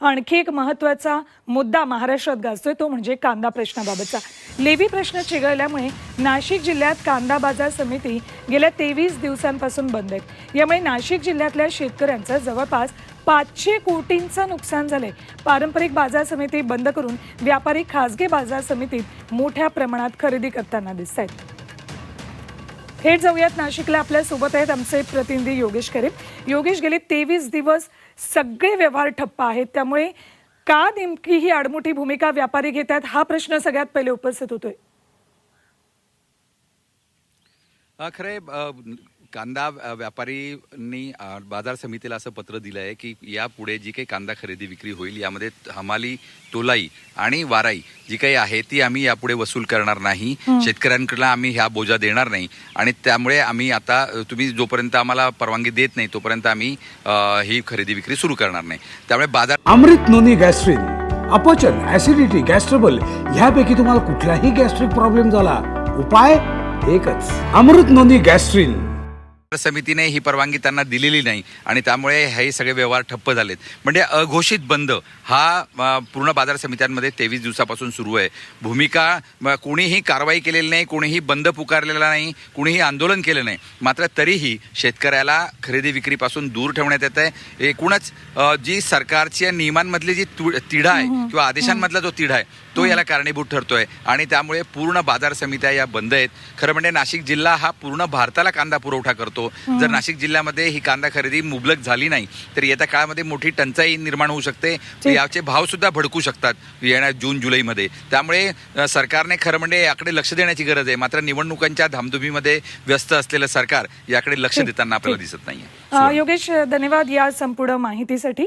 आणखी एक महत्त्वाचा मुद्दा महाराष्ट्रात गाजतोय तो म्हणजे कांदा प्रश्नाबाबतचा। लेवी प्रश्न चिघळल्यामुळे नाशिक जिल्ह्यात कांदा बाजार समिती गेल्या 23 दिवसांपासून बंद आहे। यामुळे नाशिक जिल्ह्यातल्या शेतकऱ्यांचं जवळपास 500 कोटींचं नुकसान झालंय। पारंपरिक बाजार समिती बंद करून व्यापारी खासगी बाजार समितीत मोठ्या प्रमाणात खरेदी करताना दिसतायत। थेट जाऊयात नाशिकला, आपल्या सोबत आहेत आमचे प्रतिनिधी योगेश खरे। योगेश, गेले 23 दिवस सगळे व्यवहार ठप्प आहेत, त्यामुळे का नेमकी ही आडमुठी भूमिका व्यापारी घेतात हा प्रश्न सगळ्यात पहिले उपस्थित होतोय। खरे कांदा व्यापारींनी बाजार समितीला असं पत्र दिलं आहे की यापुढे जी काही कांदा खरेदी विक्री होईल यामध्ये हमाली, तोलाई आणि वाराई जी काही आहे ती आम्ही यापुढे वसूल करणार नाही। शेतकऱ्यांकडला आम्ही ह्या बोजा देणार नाही आणि त्यामुळे आम्ही आता तुम्ही जोपर्यंत आम्हाला परवानगी देत नाही तोपर्यंत आम्ही ही खरेदी विक्री सुरू करणार नाही। त्यामुळे बाजार अमृत नोनी गॅस्ट्रिन, अपचन, ऍसिडिटी, गॅस्ट्रबल ह्यापैकी तुम्हाला कुठलाही गॅस्ट्रिक प्रॉब्लेम झाला, उपाय एकच, अमृत नोनी गॅस्ट्रिन। समितीने ही परवानगी त्यांना दिलेली नाही आणि त्यामुळे हे सगळे व्यवहार ठप्प झालेत। म्हणजे अघोषित बंद हा पूर्ण बाजार समित्यांमध्ये 23 दिवसापासून सुरू आहे। भूमिका कोणीही कारवाई केलेली नाही, कोणीही बंद पुकारलेला नाही, कोणीही आंदोलन केलं नाही, मात्र तरीही शेतकऱ्याला खरेदी विक्रीपासून दूर ठेवण्यात येत आहे। एकूणच जी सरकारच्या नियमांमधली जी तिढा आहे किंवा आदेशांमधला जो तिढा आहे तो याला कारणीभूत ठरतोय आणि त्यामुळे पूर्ण बाजार समित्या या बंद आहेत। खरं म्हणजे नाशिक जिल्हा हा पूर्ण भारताला कांदा पुरवठा करतो। जर नाशिक जिल्ह्यामध्ये ही कांदा खरेदी मुबलक झाली नाही तर येत्या काळामध्ये मोठी टंचाई निर्माण होऊ शकते, याचे भाव सुद्धा भडकू शकतात येणाऱ्या जून जुलैमध्ये। त्यामुळे सरकारने खरं म्हणजे याकडे लक्ष देण्याची गरज आहे, मात्र निवडणुकांच्या धामधुमीमध्ये व्यस्त असलेलं सरकार याकडे लक्ष देताना आपल्याला दिसत नाहीये। योगेश, धन्यवाद या संपूर्ण माहितीसाठी।